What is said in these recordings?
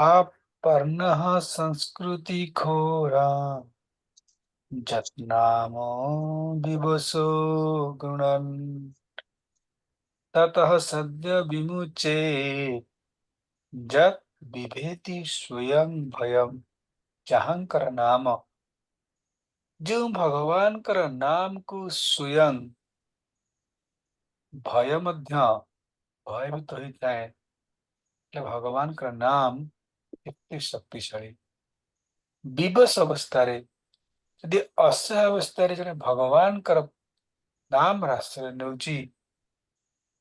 आपन्नः संस्कृति खोरा जत्नामो दिवसो गुणन् ततः सद्य विमुचे जत विभेति स्वयं भयम। जहांकर नाम जो भगवान कर नाम को स्वयं भय मध्य भयभीत होता है। भगवान का नाम एते शक्तिशाली विवश अवस्था रे यदि असह्य अवस्था रे जने भगवान कर नाम आश्रय नेउची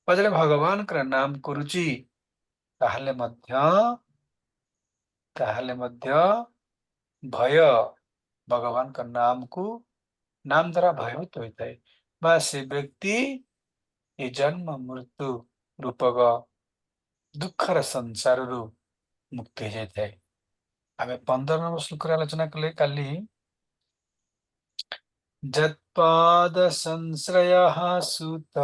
जने भगवान कर नाम करुची ताहले मध्य ताहले मध्य भय भगवान का नाम को नाम द्वारा भयभीत होता है बा से व्यक्ति ये जन्म मृत्यु रूपक दुखर संसार रु मुक्ति हो जाता है। आम 15 नंबर श्लोक आलोचना कले काली जत्पाद संश्रयः सुत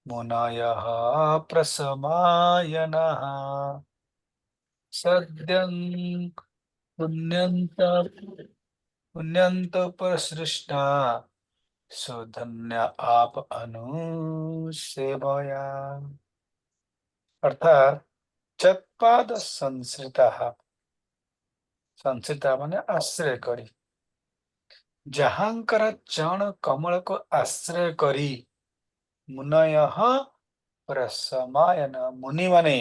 मुनयः प्रसमायनः सद्यं पुण्यन्त पुण्यन्त परसृष्टा सुधन्य आप अनुसेवया। अर्थात चत्पाद संश्रिता संश्रिता माने आश्रय करी जहांकर चरण कमल को आश्रय करी मुनय प्रसमायन मुनि माने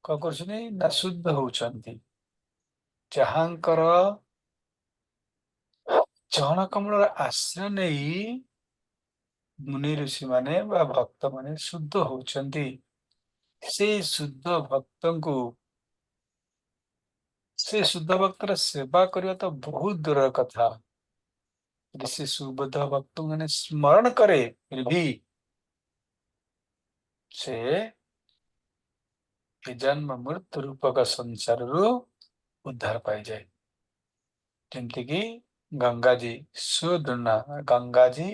कौन कर शुद्ध होचंती जहांकर चरण कमल आश्रय नहीं मुनि ऋषि माने बा भक्त माने शुद्ध होचंती से शुद्ध भक्त को से शुद्ध भक्तर सेवा करवा तो बहुत दूर कथा। यदि से सुबुद्ध भक्त मैंने स्मरण करे फिर भी से ये जन्म मृत्यु रूपक संसार रु उद्धार पाई जाए। जमती कि गंगा जी सुदृढ़ गंगा जी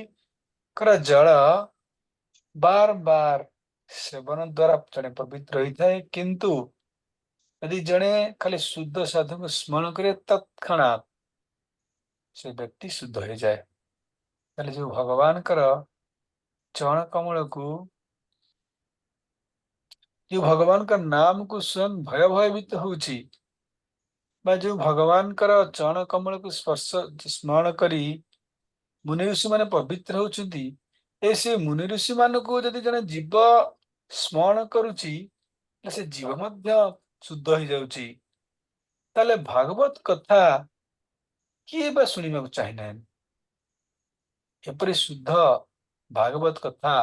कर जल बार बार सेवन द्वारा जड़े पवित्र होता है किंतु यदि जड़े खाली शुद्ध साधु को स्मरण करे तत्क्षणात से व्यक्ति शुद्ध हो जाए। ताले जो भगवान कर चरण कमल को जो भगवान का नाम को स्वयं भय भयभीत होची बा जो भगवान कर चरण कमल को स्पर्श स्मरण करी मुनि ऋषि माने पवित्र होचंती ऐसे मुनि ऋषि मान को यदि जने जीव स्मरण करुची से जीव मध्य शुद्ध हो जाउची। ताले भागवत कथा किए बा सुनिबा चाहि ना एपरि शुद्ध भागवत कथा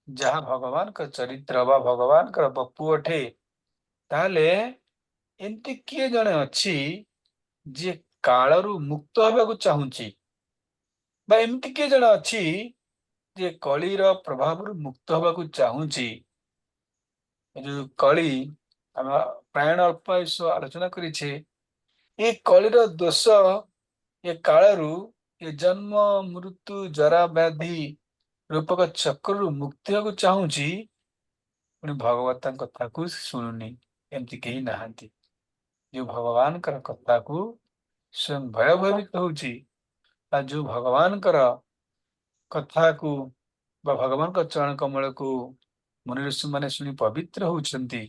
जहाँ भगवान का चरित्र बा भगवान का बपु अठे ताले एमती किए जने अच्छी जे कालरू मुक्त होबाकू चाहूची बा एमती किए जने अच्छी जे कलीर प्रभावरू मुक्त होबाकू चाहूची। जो कली आम प्रायण अल्प आलोचना करिछे ये कलीर दोष ये कालरू ये जन्म मृत्यु जरा व्याधि रूपक चक्ररू मुक्ति होबाकू चाहूची पुणी भगवत कथा को शुणुनी एमती कहीं नहांती जो भगवान कर कथा को स्वयं भयभीत होची जो भगवान कर कथा को बा भगवान का चरण कमल को मुनि ऋषि माने शुणी पवित्र होचंती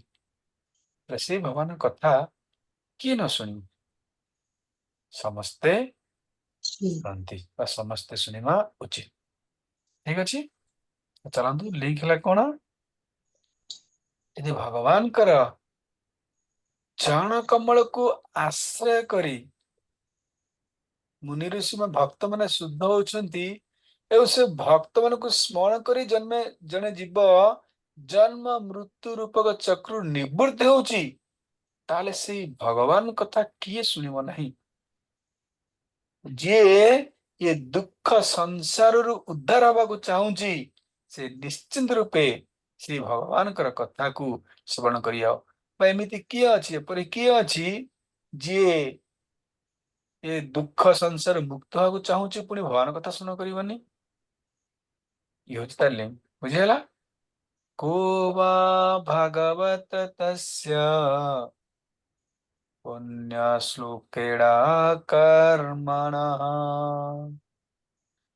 से भगवान कथा किए न शुणी समस्ते शुणती बा समस्ते शुणिबा उचित। ठीक अच्छे चलतु लिंक है कौन यदि भगवान कर चरण कमल को आश्रय करी मुनि ऋषि में भक्त मैंने शुद्ध होचंती एवं से भक्त मान को स्मरण करी जन्मे जने जीव जन्म मृत्यु रूपक चक्रु निवृत्त होची ताले से भगवान कथा किए सुनिब नहीं जे ये दुख संसार रु उद्धार हवा को चाहूची से निश्चिंत रूपे श्री भगवान कर कथा को श्रवण करियो एमिति किए अछि एपरि किए अछि जे ये दुख संसार मुक्त हवा चाहूची पुणी भगवान कथा शुण करबनी ये हूँ तार लिंक बुझीगला। को वा भगवत तस्य पुण्यश्लोकेण कर्मणः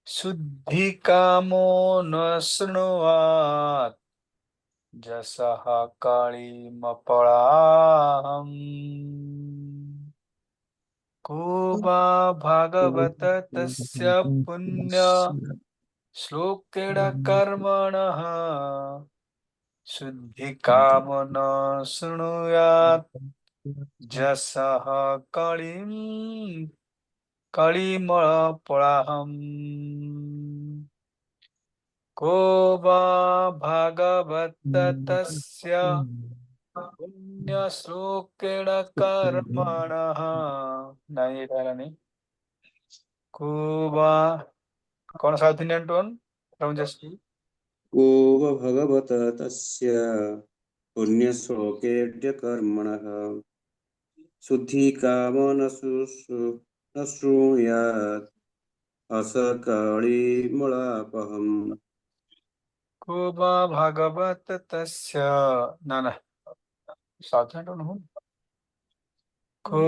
शुद्धिकामो न शृणुयात् जसः कलिमपलाहम् को वा भगवत तस्य पुण्य श्लोकेण कर्मणः शुद्धिकामो न शृणुयात् जसः कलिमपलाहम् को वा भगवत तस्य पुण्यश्लोकेण कर्मणः नहीं पहला नहीं को वा कौन south Indian tone from just को व भगवत तस्य पुण्यश्लोकेऽद्य कर्मणः शुद्धिकामो न शृणुयात् असकलिमलापहम् को वा भगवत तस्य ना ना साउथ इंडियन टोन हूँ को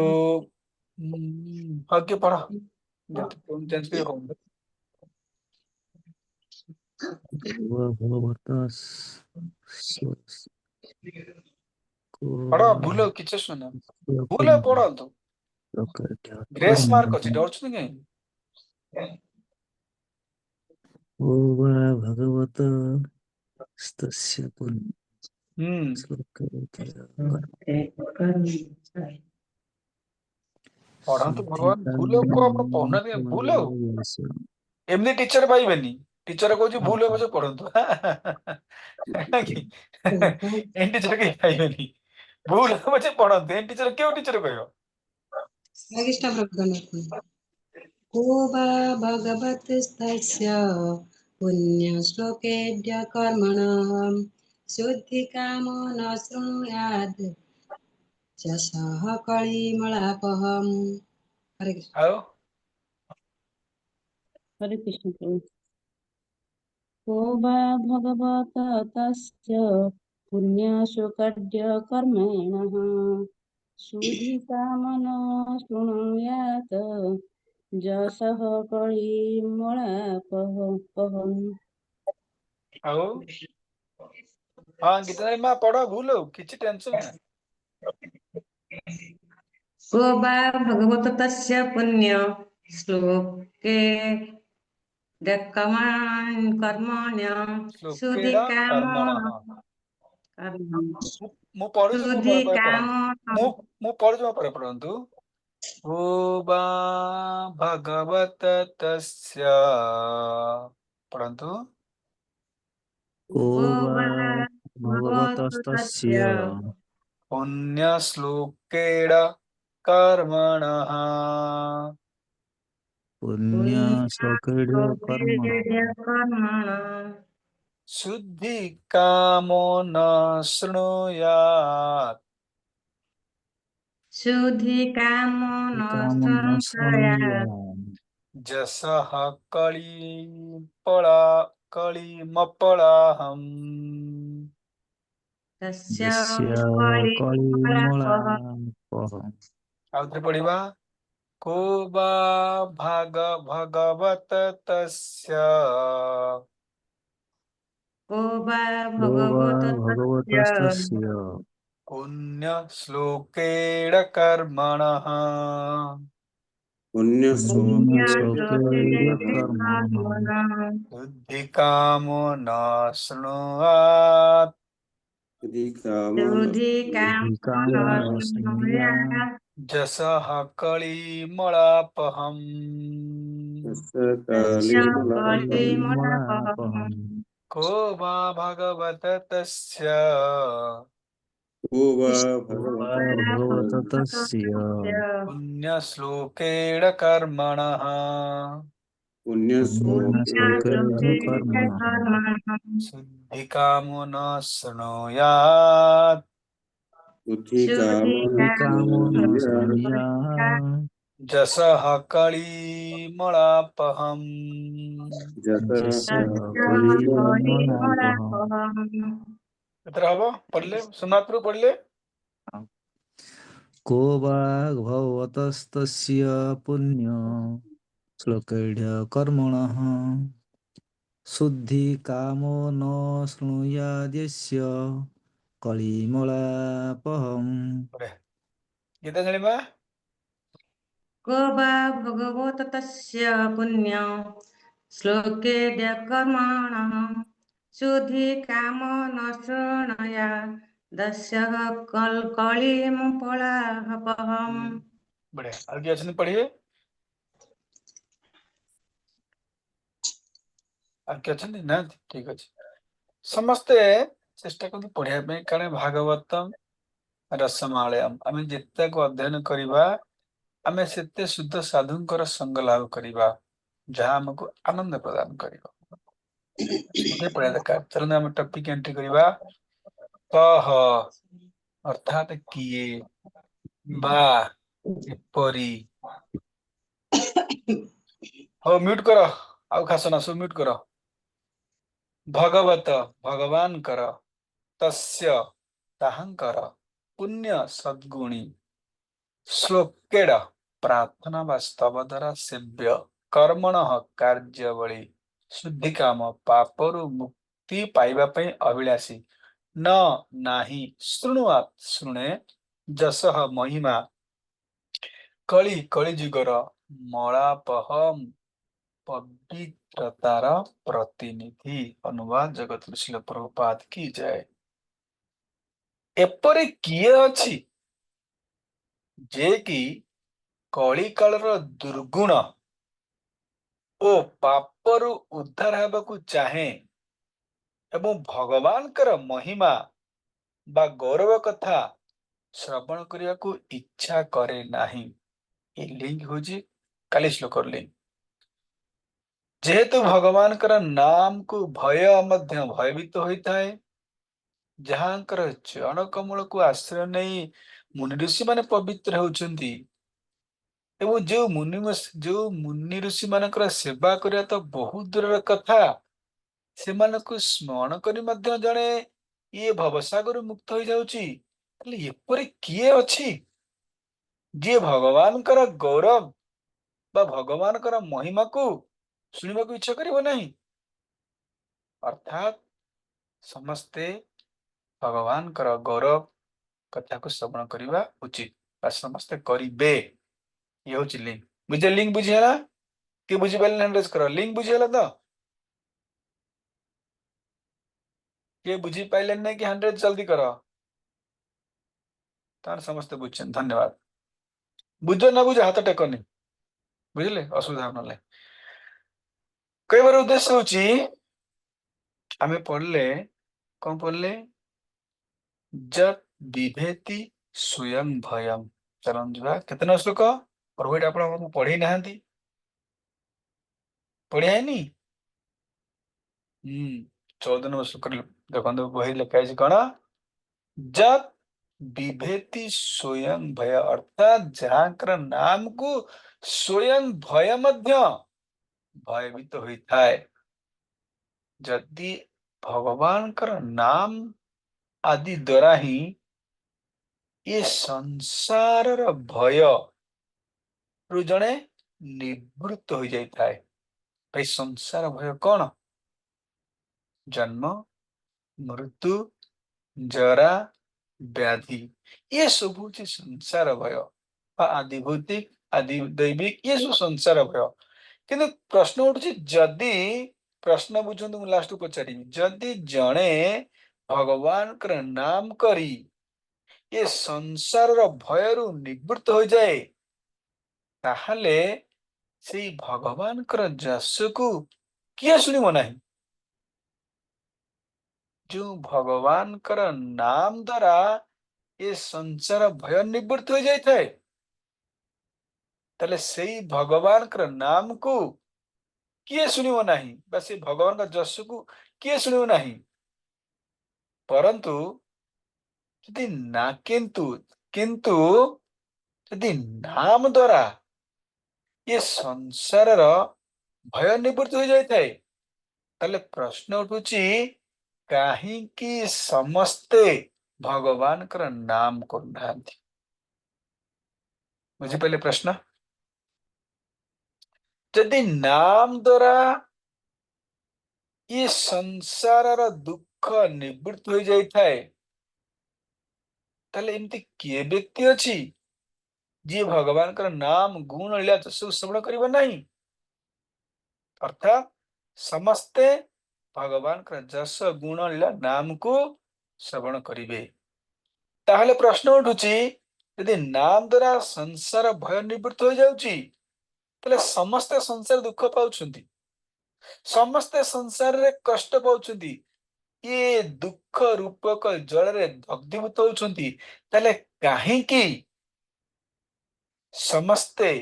आगे पढ़ा जब टोन चेंज किया होगा पढ़ा भूलो किचे सुना भूलो पढ़ा तो ग्रेस मार्क अच्छी डर चुने नहीं भगवत तस्य पढ़ा तो भगवान भूलो को अपना पढ़ना नहीं भूलो एमनी टीचर भाई बनी टीचर को जो भूलो मुझे पढ़ो तो एन टीचर के भाई बनी भूलो मुझे पढ़ो तो एन टीचर क्यों टीचर कहो को वा भगवतस्तस्य पुण्यश्लोकेऽद्य कर्मणः शुद्धिकामो न शृणुयात् जसः कलिमलापहम्। हरे कृष्ण। आओ हरे कृष्ण प्रभु। को वा भगवत तस्य पुण्यशोकड्य कर्मेणः शुद्धिकामन शृणुयात् जसः कलिमलापहम्। आओ हाँ कितना माँ पढ़ो भूलो किसी टेंशन ना को वा भगवत तस्य पुण्य श्लोके कर्मण्य शुद्धिकामो ମୁଁ ପଢୁଛି ମୁଁ शुद्धिकामो ମୁଁ ପଢୁଛି ମୋ ପରେ ପଢନ୍ତୁ ଓ ବା ଭଗବତ ତସ୍ୟ ପଢନ୍ତୁ को वा भगवतस्तस्य पुण्य श्लोकेण कर्मणः पुण्यश्लोकेन कर्मणः शुद्धि कामो न शृणुयात् शुद्धिकामो न शृणुयात् जसः कलिमपलाहम् तस्य कलिमलापहम्। आउथरे पढ़िबा को वा भगवत तस्य को वा भगवतस्य पुण्य श्लोकेण कर्मणः पुण्यश्लोकेन कर्मणः शुद्धिकामो न शृणुयात् शुद्धिकामो न शृणुयात् जसः कलिमलापहम् कलिमलापहम्। को वा भगवत तस्य भगवत तस्य पुण्य श्लोकेण कर्मणः पुण्यश्लोकेन कर्मणः शुद्धिकामो न शृणुयात् शुद्धिकामो न शृणुयात् जसः कलिमलापहम् जसः कलिमलापहम्। एतरा हबो पढ़ले समाप्त पढ़ले को वा भवतस्तस्य पुण्य श्लोकैढ्य कर्मणः शुद्धि कामो न शृणुयाद्यस्य कलिमलापहम् पढ़े गीता जणिबा को वा भगवत तस्य पुण्य श्लोके कर्मणः शुद्धि काम न शृणुया दस्य कलिम पलाहपहम् बड़े आगे अच्छे पढ़िए आगे अच्छे ना ठीक अच्छे समस्ते चेष्टा करते पढ़िया पे कारण भागवतम रसमालयम आम जिते को अध्ययन करवा आम सेते शुद्ध साधुंकर संग लाभ करवा जहाँ हमको आनंद प्रदान करिबा समझे पढ़िया दरकार चलो आम टॉपिक एंट्री करवा कह अर्थात किए बा एपरी हो म्यूट करो आउ खासना सब म्यूट करो भगवत भगवान कर तस्य ताहंकर पुण्य सद्गुणी श्लोकेड प्रार्थना व स्तव द्वारा सेव्य कर्मण कार्यावली शुद्धि काम पापरु मुक्ति पाइबा पई अभिलाषी न नाही शृणुआत शुणे जसह महिमा कली कलिजुगर मलापहम पवित्रतार प्रतिनिधि अनुवाद जगत शिल प्रभुपाद की जय एपरि किए अछि जे कि कली कालर दुर्गुण ओ पापरु उद्धार हेबाकु चाहे एवं भगवानकर महिमा बा गौरव कथा श्रवण करियाकु इच्छा करे नाही ए लिंक होजी काली श्लोक लिंक जेहेतु भगवानकर नाम को भय मध्य भयभीत होता है जहाँकर चरण कमल को आश्रय नहीं मुनि ऋषि माने पवित्र होउछंती एवं जो मुनि ऋषि मानकर सेवा करिया तो बहुत दूर कथा सेमानकु स्मरण करी मध्य जणे ये भवसागर मुक्त हो जाउची ताले एपरि किए अछि जे भगवानकर गौरव बा भगवानकर महिमा को सुनिबाकु इच्छा करिवो नहीं अर्थात समस्ते भगवानकर गौरव कथा को श्रवण करिबा उचित बा समस्ते करिबे ये होची लिंक बुझे लिंक बुझियला के बुझि पाइले हैंड करो लिंक बुझियला तो के बुझी पाइले नहीं कि 100 जल्दी करो तार समस्ते बुझछन धन्यवाद बुझो ना बुझो हाथ टेकनी बुझले असुविधा नले कई बार उद्देश्य होची आमे पढ़ले कौन पढ़ले जत विभेति स्वयं भयम चलन जुआ कितना श्लोक और वेट आपण पढ़ी नाहंती पढ़िया नी 14 नंबर श्लोक देखो बही लिखा है कौन जत विभेति स्वयं भय अर्थात जहाँकर नाम को स्वयं भय मध्य भयभीत होता है जदि भगवान कर नाम आदि द्वारा ही ये संसार भय रु जड़े निवृत्त हो जाता है भाई संसार भय कौन जन्म मृत्यु जरा व्याधि ये सब हूँ संसार भय आदि भौतिक आदि दैविक ये सब संसार भय किंतु प्रश्न उठुछि जदि प्रश्न बुझंतु मु लास्ट पचारि जदि जणे भगवान कर नाम करी ये संसार भय रु निवृत्त हो जाए ताहले से भगवान कर जस को किए सुनिबो नाही जो भगवान कर नाम द्वारा ये संसार भय निवृत्त हो जाए थे ताले से भगवान कर नाम को किए सुनिबो नाही बा से भगवान का जस को किए सुनिबो नाही परंतु यदि ना किंतु किंतु यदि नाम द्वारा ये संसार भय निवृत्त हो जाए ताले प्रश्न उठुची काहींकी समस्ते भगवान कर नाम करुनाहांती। बुझी पहले प्रश्न जदि नाम द्वारा ये संसार दुख निवृत्त हो जाई थाए ताले एमती किए व्यक्ति अछि जी भगवान कर नाम गुण लीला जस श्रवण करिबो नहीं अर्थात समस्ते भगवान कर जस गुण लीला नाम को श्रवण करिबे। ताहले प्रश्न उठुची यदि नाम द्वारा संसार भय निवृत्त हो जाउची ताले समस्ते संसार दुख पाउछंती समस्ते संसार रे कष्ट पाउछंती ये दुख रूपक जल रे दग्धीभूत होउछंती ताले काहेकि समस्ते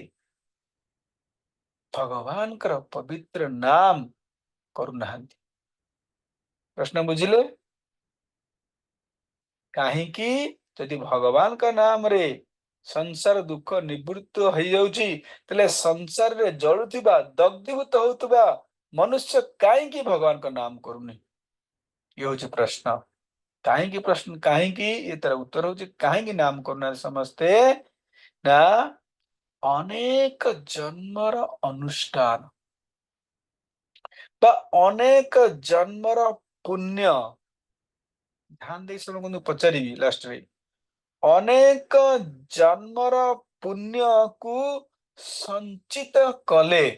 भगवान कर पवित्र नाम करुनाहांती। प्रश्न बुझिले काहेकि यदि भगवान का नाम रे संसार दुख निवृत्त हो जाउची तले संसार रे जळुथिबा दग्धीभूत होउतबा मनुष्य काहेकि भगवान का नाम करुनी ये होची प्रश्न। काहेकि प्रश्न काहेकि ये तरह उत्तर होची काहेकि नाम करुना समस्ते ना अनेक जन्मर अनुष्ठान बा अनेक जन्मर पुण्य ध्यान दे समय पचारि लास्ट रे अनेक जन्मर पुण्य को संचित कले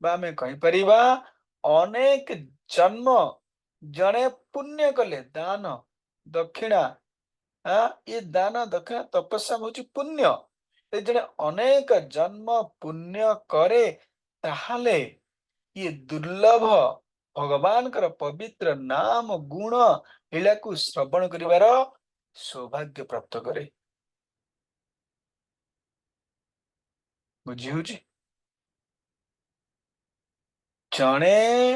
बा में कहि परिबा अनेक जन्म जने पुण्य कले दान दक्षिणा ये दान दक्षिणा तपस्या होची पुण्य जने अनेक जन्म पुण्य करे ताहले ये दुर्लभ भगवान कर पवित्र नाम गुण लीला को श्रवण करिवार सौभाग्य प्राप्त करे। बुझी होची जने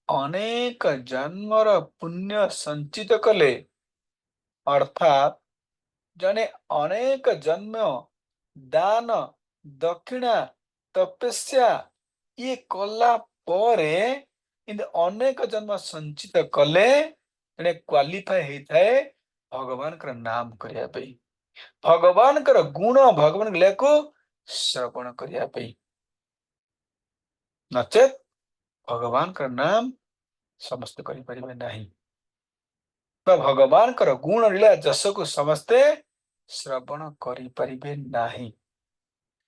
अनेक जन्मर पुण्य संचित कले अर्थात जने अनेक जन्म दान दक्षिणा तपस्या ये कला परे अनेक जन्म संचित कले जने क्वालिफाई होइथाए भगवान कर नाम करिया पई भगवान कर गुण भगवान लीला को श्रवण करिया पई नचेत भगवान कर नाम समस्त करि परिबे नहीं भगवान कर गुण लीला जस को समस्ते श्रवण करि परिबे नहीं।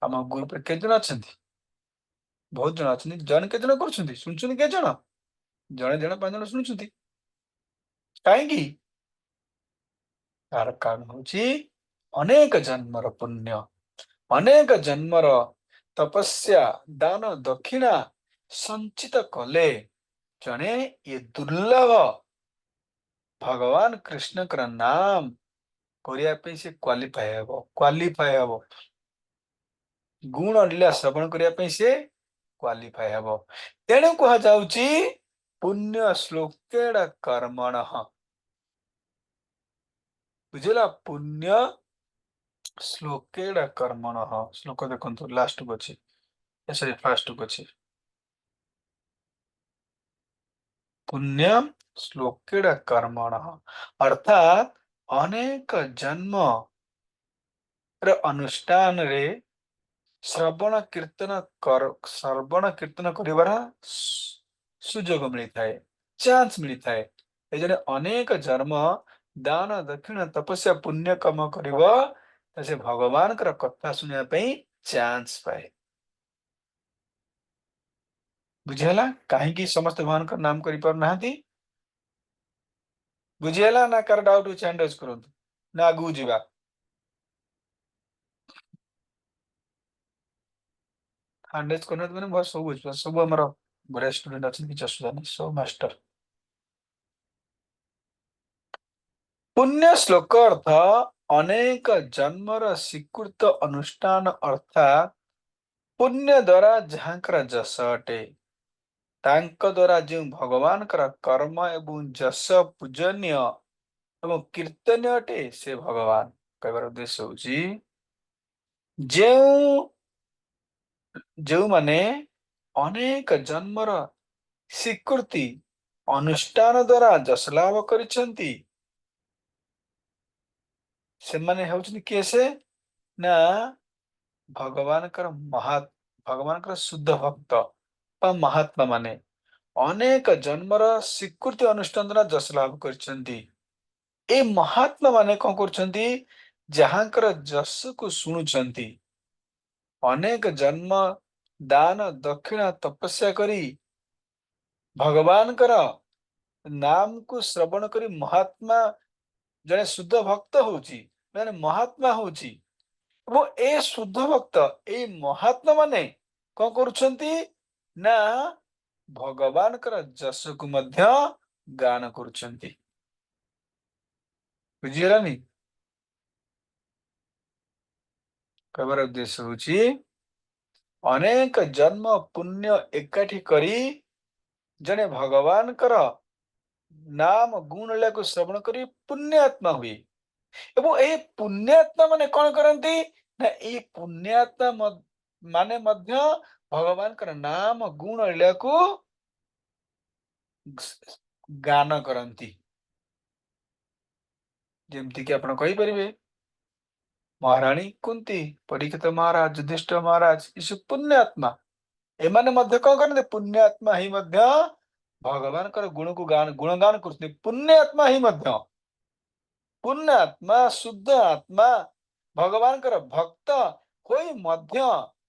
आम ग्रुप के जन अछंती बहुत जन अछंती जन के जन करछंती सुनछंती के जन जने जने पांच जन सुनछंती काहेकि तार कारण होची अनेक जन्मर पुण्य अनेक जन्मर तपस्या दान दक्षिणा संचित कले जने ये दुर्लभ भगवान कृष्ण कर नाम करिया पे से क्वालिफाई हबो गुण लीला श्रवण करिया पे से क्वालिफाई हबो तेणु कहा जाउची पुण्य श्लोकेण कर्मणः बुझला पुण्य श्लोकेण कर्मणः श्लोक देखंतु लास्ट को अछि सॉरी फर्स्ट को अछि पुण्य श्लोकेण कर्मणः अर्थात अनेक जन्म रे अनुष्ठान रे श्रवण कीर्तन करिबार सुजोग मिलता है चांस मिलता है जने अनेक जन्म दान दक्षिण तपस्या पुण्य कम करिबो से भगवान कर कथा सुनिया पई चांस पाए। बुझेला काहेकि समस्त भगवान का नाम करि पर नाहती बुझेला ना कर डाउट चेंज करंतु ना आगु जीवा हंड्रेड करने मैंने बहुत सब बुझ सब हमर बड़े स्टूडेंट अच्छे किछ असुविधा नहीं सब मास्टर पुण्य श्लोक अर्थ अनेक जन्मर स्वीकृत अनुष्ठान अर्थात पुण्य द्वारा जहाँकर जस अटे तांक द्वारा जो भगवान कर कर्म एवं जस पूजनीय एवं कीर्तनीय अटे से भगवान कहबार उद्देश्य होची जो माने अनेक जन्मर स्वीकृति ଅନୁଷ୍ଠାନ ଦ୍ୱାରା ଯଶ ଲାଭ କରିଛନ୍ତି ସେମାନେ ହେଉଛନ୍ତି କିଏ ସେ ନା ଭଗବାନଙ୍କର ଭଗବାନଙ୍କର ଶୁଦ୍ଧ ଭକ୍ତ ବା ମହାତ୍ମା ମାନେ ଅନେକ ଜନ୍ମର ସ୍ୱୀକୃତି ଅନୁଷ୍ଠାନ ଦ୍ୱାରା ଯଶ ଲାଭ କରିଛନ୍ତି। ଏ ମହାତ୍ମା ମାନେ କଣ କରୁଛନ୍ତି ଯାହାଙ୍କର ଯଶକୁ ଶୁଣୁଛନ୍ତି ଅନେକ ଜନ୍ମ ଦାନ ଦକ୍ଷିଣ ତପସ୍ୟା କରି ଭଗବାନଙ୍କର ନାମକୁ ଶ୍ରବଣ କରି ମହାତ୍ମା ଜଣେ ଶୁଦ୍ଧ ଭକ୍ତ ହଉଛି ଜଣେ ମହାତ୍ମା ହଉଛି ଏବଂ ଏ ଶୁଦ୍ଧ ଭକ୍ତ ଏଇ ମହାତ୍ମା ମାନେ କଣ କରୁଛନ୍ତି ନା ଭଗବାନଙ୍କର ଯଶକୁ ମଧ୍ୟ ଗାନ କରୁଛନ୍ତି। ବୁଝିଗଲାନି? କହିବାର ଉଦ୍ଦେଶ୍ୟ ହଉଛି ଅନେକ ଜନ୍ମ ପୁଣ୍ୟ ଏକାଠି କରି ଜଣେ ଭଗବାନଙ୍କର ନାମ ଗୁଣ ଲୀଳାକୁ ଶ୍ରବଣ କରି ପୁଣ୍ୟାତ୍ମା ହୁଏ ଏବଂ ଏହି ପୁଣ୍ୟାତ୍ମା ମାନେ କଣ କରନ୍ତି ନା ଏଇ ପୁଣ୍ୟାତ୍ମା ମାନେ ମଧ୍ୟ ଭଗବାନଙ୍କର ନାମ ଗୁଣ ଲୀଳାକୁ ଗାନ କରନ୍ତି। ଯେମିତିକି ଆପଣ କହିପାରିବେ ମହାରାଣୀ କୁନ୍ତି, ପରୀକ୍ଷିତ ମହାରାଜ, ଯୁଧିଷ୍ଠିର ମହାରାଜ ଏସବୁ ପୁଣ୍ୟାତ୍ମା ଏମାନେ ମଧ୍ୟ କଣ କରନ୍ତି ପୁଣ୍ୟାତ୍ମା ହିଁ ମଧ୍ୟ ଭଗବାନଙ୍କର ଗୁଣକୁ ଗୁଣଗାନ କରୁଛନ୍ତି। ପୁଣ୍ୟାତ୍ମା ହିଁ ମଧ୍ୟ ପୁଣ୍ୟାତ୍ମା ଶୁଦ୍ଧ ଆତ୍ମା ଭଗବାନଙ୍କର ଭକ୍ତ ହୋଇ ମଧ୍ୟ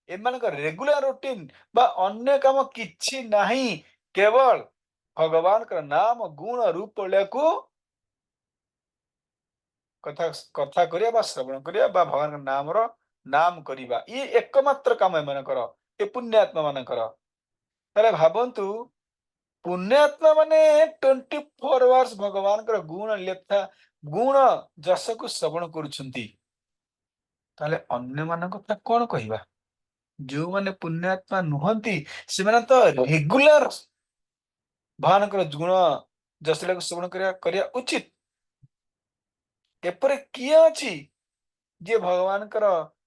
ଏମାନଙ୍କର ରେଗୁଲାର ରୁଟିନ ବା ଅନ୍ୟ କାମ କିଛି ନାହିଁ କେବଳ ଭଗବାନଙ୍କର ନାମ ଗୁଣ ରୂପ ଲୀଳାକୁ କଥା କରିବା ବା ଶ୍ରବଣ କରିବା ବା ଭଗବାନଙ୍କ ନାମର ନାମ କରିବା ଇଏ ଏକମାତ୍ର କାମ ଏମାନଙ୍କର ଏ ପୁଣ୍ୟାତ୍ମା ମାନଙ୍କର। ତାହେଲେ ଭାବନ୍ତୁ ପୁଣ୍ୟାତ୍ମା ମାନେ 24 ଆୱାର୍ସ ଭଗବାନଙ୍କର ଗୁଣ ଲେଖା ଗୁଣ ଯଶକୁ ଶ୍ରବଣ କରୁଛନ୍ତି। ତାହେଲେ ଅନ୍ୟମାନଙ୍କ କଥା କଣ କହିବା ଯୋଉମାନେ ପୁଣ୍ୟାତ୍ମା ନୁହନ୍ତି ସେମାନେ ତ ରେଗୁଲାର ଭଗବାନଙ୍କର ଗୁଣ ଯଶକୁ ଶ୍ରବଣ କରିବା ଉଚିତ। ଏପରି କିଏ ଅଛି ଯିଏ ଭଗବାନଙ୍କର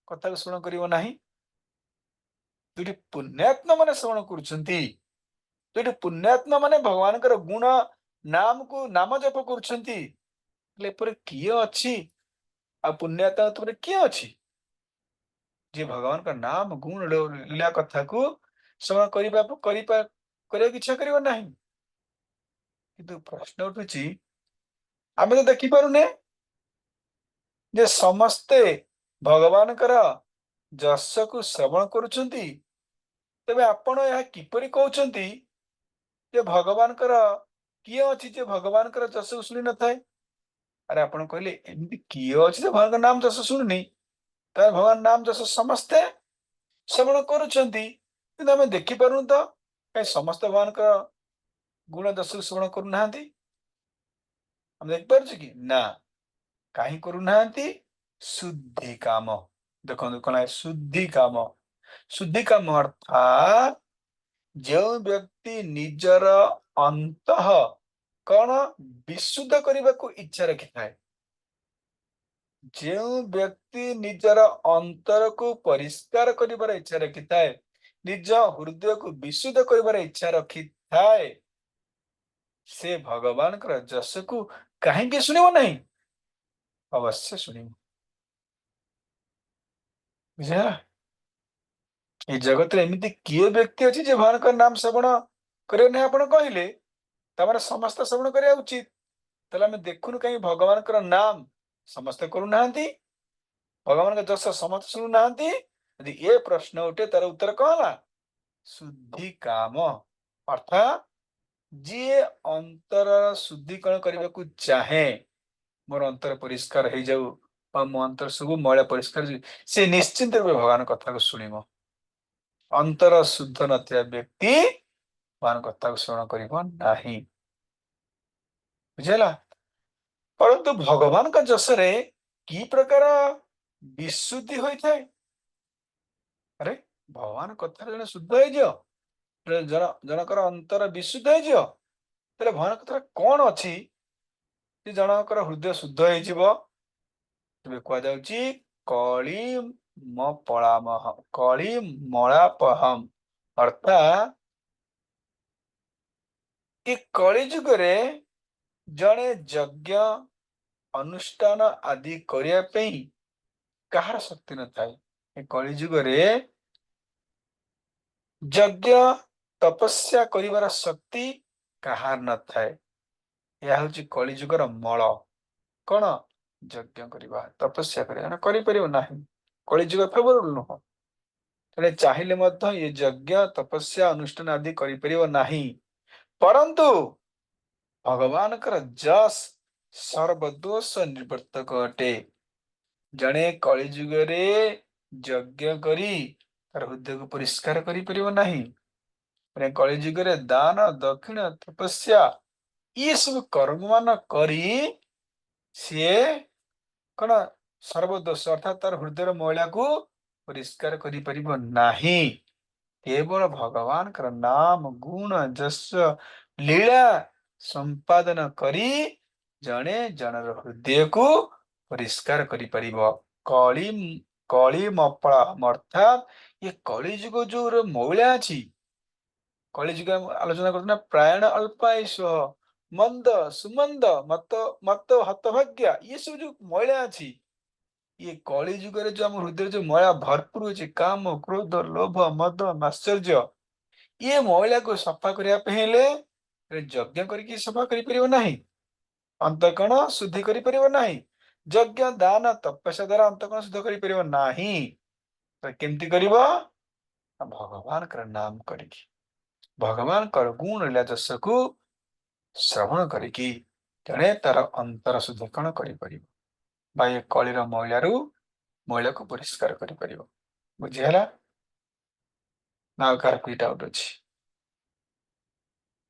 କଥାକୁ ଶ୍ରବଣ କରିବ ନାହିଁ? ଯୋଉଠି ପୁଣ୍ୟାତ୍ମା ମାନେ ଶ୍ରବଣ କରୁଛନ୍ତି ଯୋଉଠି ପୁଣ୍ୟାତ୍ମା ମାନେ ଭଗବାନଙ୍କର ଗୁଣ ନାମକୁ ନାମ ଜପ କରୁଛନ୍ତି ହେଲେ ଏପରି କିଏ ଅଛି ଆଉ ପୁଣ୍ୟାତ୍ମା ତୁମରେ କିଏ ଅଛି ଯିଏ ଭଗବାନଙ୍କ ନାମ ଗୁଣ ଲୀଳା କଥାକୁ ଶ୍ରବଣ କରିବାକୁ ଇଚ୍ଛା କରିବ ନାହିଁ? କିନ୍ତୁ ପ୍ରଶ୍ନ ଉଠୁଛି ଆମେ ତ ଦେଖିପାରୁନେ ଯେ ସମସ୍ତେ ଭଗବାନଙ୍କର ଯଶକୁ ଶ୍ରବଣ କରୁଛନ୍ତି ତେବେ ଆପଣ ଏହା କିପରି କହୁଛନ୍ତି ଯେ ଭଗବାନଙ୍କର କିଏ ଅଛି ଯେ ଭଗବାନଙ୍କର ଯଶକୁ ଶୁଣି ନଥାଏ? ଆରେ ଆପଣ କହିଲେ ଏମିତି କିଏ ଅଛି ଯେ ଭଗବାନଙ୍କ ନାମ ଯଶ ଶୁଣୁନି? ତାହେଲେ ଭଗବାନ ନାମ ଯଶ ସମସ୍ତେ ଶ୍ରବଣ କରୁଛନ୍ତି କିନ୍ତୁ ଆମେ ଦେଖିପାରୁନୁ ତ କାହିଁ ସମସ୍ତେ ଭଗବାନଙ୍କ ଗୁଣ ଯଶକୁ ଶ୍ରବଣ କରୁନାହାନ୍ତି? ଆମେ ଦେଖିପାରୁଛୁ କି ନା କାହିଁ କରୁନାହାନ୍ତି? ଶୁଦ୍ଧି କାମ। ଦେଖନ୍ତୁ କଣ ଶୁଦ୍ଧି କାମ। ଶୁଦ୍ଧି କାମ ଅର୍ଥାତ୍ ଯେଉଁ ବ୍ୟକ୍ତି ନିଜର ଅନ୍ତଃ କଣ ବିଶୁଦ୍ଧ କରିବାକୁ ଇଚ୍ଛା ରଖିଥାଏ ଯେଉଁ ବ୍ୟକ୍ତି ନିଜର ଅନ୍ତରକୁ ପରିଷ୍କାର କରିବାର ଇଚ୍ଛା ରଖିଥାଏ ନିଜ ହୃଦୟକୁ ବିଶୁଦ୍ଧ କରିବାର ଇଚ୍ଛା ରଖିଥାଏ ସେ ଭଗବାନଙ୍କର ଯଶକୁ କାହିଁକି ଶୁଣିବ ନାହିଁ? ଅବଶ୍ୟ ଶୁଣିବ। ବୁଝିଲା? এই ଜଗତରେ ଏମିତି କିଏ ବ୍ୟକ୍ତି ଅଛି ଯେ ଭଗବାନଙ୍କ ନାମ ଶ୍ରବଣ କରିବ ନାହିଁ ଆପଣ କହିଲେ ତାମାନେ ସମସ୍ତେ ଶ୍ରବଣ କରିବା ଉଚିତ। ତାହେଲେ ଆମେ ଦେଖୁନୁ କାହିଁ ଭଗବାନଙ୍କର ନାମ ସମସ୍ତେ କରୁନାହାନ୍ତି ଭଗବାନଙ୍କ ଯଶ ସମସ୍ତେ ଶୁଣୁନାହାନ୍ତି? ଯଦି ଏ ପ୍ରଶ୍ନ ଉଠେ ତାର ଉତ୍ତର କଣ ହେଲା? ଶୁଦ୍ଧି କାମ ଅର୍ଥାତ୍ ଯିଏ ଅନ୍ତର ଶୁଦ୍ଧିକରଣ କରିବାକୁ ଚାହେଁ ମୋର ଅନ୍ତର ପରିଷ୍କାର ହେଇଯାଉ ବା ମୋ ଅନ୍ତର ସବୁ ମଇଳା ପରିଷ୍କାର ସେ ନିଶ୍ଚିନ୍ତ ରୂପେ ଭଗବାନଙ୍କ କଥାକୁ ଶୁଣିବ। ଅନ୍ତର ଶୁଦ୍ଧ ନଥିବା ବ୍ୟକ୍ତି ଭଗବାନଙ୍କ କଥାକୁ ଶ୍ରବଣ କରିବ ନାହିଁ। ବୁଝିହେଲା? ପରନ୍ତୁ ଭଗବାନଙ୍କ ଯଶରେ କି ପ୍ରକାର ବିଶୁଦ୍ଧି ହୋଇଥାଏ? ଆରେ ଭଗବାନ କଥାରେ ଜଣେ ଶୁଦ୍ଧ ହେଇଯିବ ଜଣଙ୍କର ଅନ୍ତର ବିଶୁଦ୍ଧ ହେଇଯିବ ତାହେଲେ ଭଗବାନଙ୍କ କଥାରେ କଣ ଅଛି ଯେ ଜଣଙ୍କର ହୃଦୟ ଶୁଦ୍ଧ ହେଇଯିବ? ତେବେ କୁହାଯାଉଛି କଳି ମଳାପହମ୍ ଅର୍ଥାତ୍ कि कली जुगरे जड़े यज्ञ अनुष्ठान आदि करिया पई कहार शक्ति न थाए। कली जुगरे यज्ञ तपस्या करिवार शक्ति कहार न थाए। यह हूँ कली जुगर मल कौन यज्ञ करवा तपस्या करना कली जुग फेवरेबल नुह। तेरे चाहिए मध्य ये यज्ञ तपस्या अनुष्ठान आदि करि परंतु भगवान कर जस सर्वदोष निवर्तक अटे। जड़े कली जुगरे यज्ञ करी तार हृदय को परिष्कार करि कली जुगरे दान दक्षिण तपस्या ये सब कर्म मान करी सी कौन सर्वदोष अर्थात तार हृदय महिला को परिष्कार करि केवल भगवान कर नाम गुण जस लीला संपादन करी जने जनर हृदय को परिष्कार कली कली मपड़ा अर्थात ये कली जुग जो महिला अच्छी कली जुग आलोचना करते प्रायण अल्पायुष मंद सुमंद मत मत हतभाग्य ये सब जो महिला अच्छी ये कली जुगे जो आम हृदय जो माया भरपूर हो काम क्रोध लोभ मद माश्चर्य ये महिला को सफा करने यज्ञ करके सफा कर अंतकण शुद्धि कर यज्ञ दान तपस्या द्वारा अंतकण शुद्ध कर केमती कर भगवान कर नाम कर भगवान कर गुण लीला जस को श्रवण करी जड़े तार अंतर शुद्धिकरण कर कलिर महिला को परिष्कार कर बुझीगला ना कार कोई डाउट अच्छी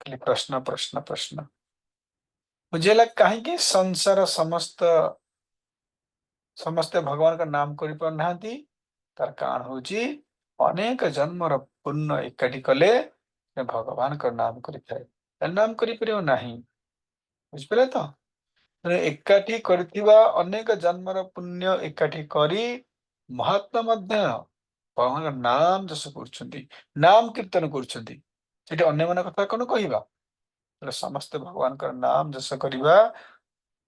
खाली प्रश्न प्रश्न प्रश्न बुझेगा कहीं संसार समस्त समस्ते भगवान का नाम कर पारना तार कारण हूँ अनेक जन्मर पुण्य एकाठी कले भगवान का नाम कर नाम करना बुझिपारे तो एकाठी अनेक जन्मर पुण्य एकाठी करी महात्मा मध्य भगवान का नाम जस कर नाम कीर्तन कर अन्य मान कथा कौन कहवा समस्ते भगवान का नाम जस करवा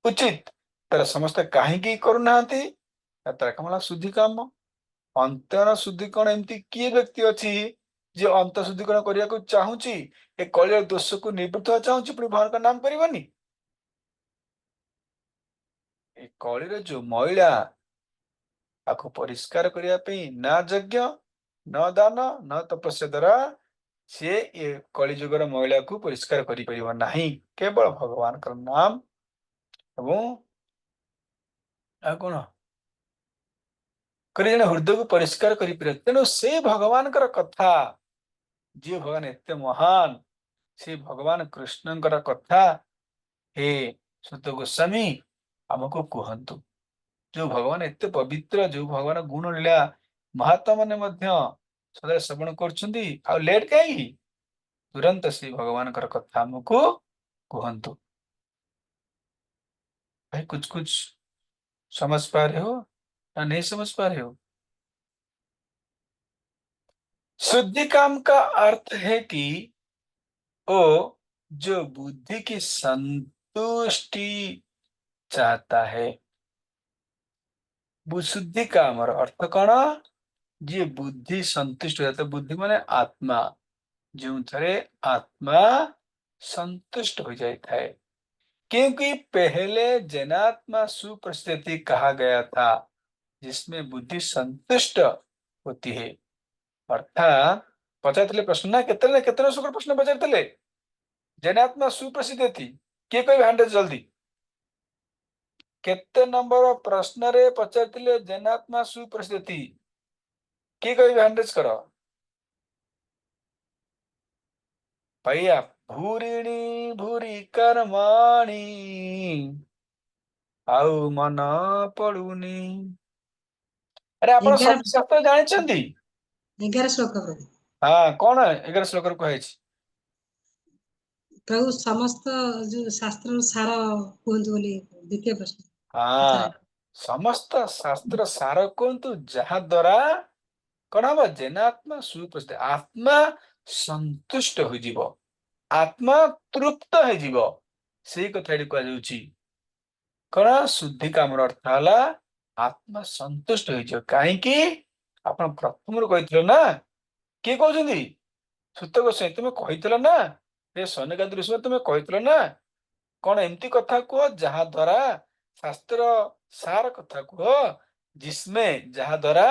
उचित तार समस्ते कहीं करूना तार कमला शुद्धि काम अंतर शुद्धिकरण एमती किए व्यक्ति अच्छी जे अंत शुद्धिकरण करने को चाहूची ए कलियर दोष को निवृत्त चाहूची पुणी भगवान का नाम करनी कलिर जो महिला आपको परिष्कार करने ना यज्ञ न दान न तपस्या द्वारा सी ये कलिजुगर महिला को परिष्कार करें केवल भगवान का नाम एवं कौन कर हृदय को परिष्कार कर तेणु से भगवान कथा जी भगवान एत महान से भगवान कृष्ण कथा हे सुत गोस्वामी आमको कहतु जो भगवान एत पवित्र जो भगवान गुण लीला महात्मा मैंने सदा श्रवण कर लेट कहीं तुरंत से भगवान कथा आमको कहतु भाई कुछ समझ पा रहे हो या नहीं समझ पा रहे हो। शुद्धि काम का अर्थ है कि वो जो बुद्धि की संतुष्टि चाहता है शुद्धि काम अर्थ कौन जी बुद्धि संतुष्ट हो जाता है बुद्धि माने आत्मा जो थे आत्मा संतुष्ट हो जाता है क्योंकि पहले जनात्मा सुप्रसिद्धि कहा गया था जिसमें बुद्धि संतुष्ट होती है अर्थात पचारे प्रश्न ना कितने सुख प्रश्न पचारे जनात्मा सुप्रसिद्ध थी किए कह हांड जल्दी केते नंबर प्रश्न रे पचारे जनात्मा सुप्रसिद्ध थी किए कह हांडेज कर भैया भूरिणी भूरी कर्माणी आउ मन पड़ुनी अरे आप सब शास्त्र जानते 11 श्लोक प्रभु हाँ कौन 11 श्लोक कहे प्रभु समस्त जो शास्त्र सार कहतु बोली द्वितीय प्रश्न हाँ समस्त शास्त्र सार कहतु जहा द्वारा कौन हम जेनात्मा सुप्रसिद्ध आत्मा संतुष्ट हो आत्मा तृप्त है जीवो सेही कथा एठी कुआ जाउची कण शुद्धि कामर अर्थ हला आत्मा संतुष्ट हो जीवो काहे कि आपण प्रथम रो कहितलो ना के कहउछंदी सुत गोसाई तुमे कहितलो ना ए सनकादि ऋषि तुमे कहितलो ना कौन एमती कथा कह जहा द्वारा शास्त्र सार कथा कह जिसमें जहा द्वारा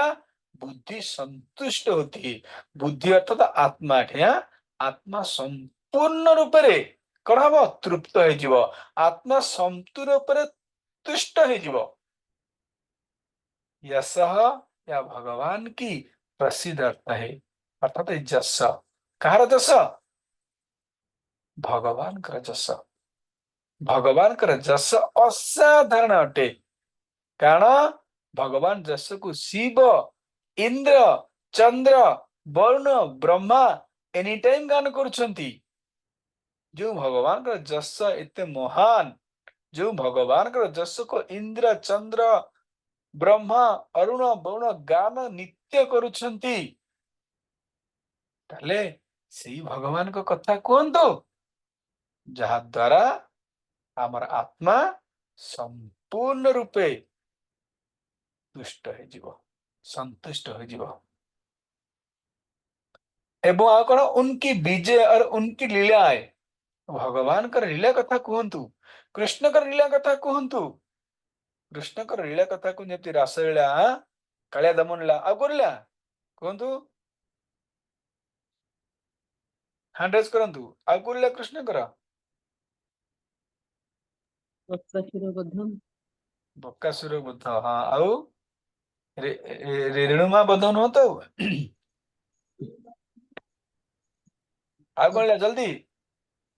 बुद्धि संतुष्ट होती है बुद्धि अर्थात आत्मा ठिया आत्मा संपूर्ण रूप रे कौन हम तृप्त हो जीव आत्मा संपूर्ण रूप रे तुष्ट हो जीव यशः या भगवान की प्रसिद्ध अर्थ है अर्थात जस कहार जस भगवान कर जस भगवान कर जस असाधारण अटे कारण भगवान जस को शिव इंद्र चंद्र वरुण ब्रह्मा एनी टाइम गान करुछंती जो भगवान का जस एते महान जो भगवान का जस को इंद्र चंद्र ब्रह्मा अरुण वरुण गान नित्य करुछंती ताले सेही भगवान को कथा कहंतु जहा द्वारा आमर आत्मा संपूर्ण रूपे तुष्ट है जीव संतुष्ट हो जीव एवं आ कौन उनकी विजय और उनकी लीलाएं भगवान का लीला कथा कहतु कृष्ण का लीला कथा कहतु कृष्ण का लीला कथा को जमी रासलीला कालिया दमन लीला आ करला कहतु हैंड रेज करंतु आ करला कृष्ण कर बक्सासुर बद्धम बक्कासुर बुद्ध हाँ आउ रेणुमा बधन हो तो आ करला जल्दी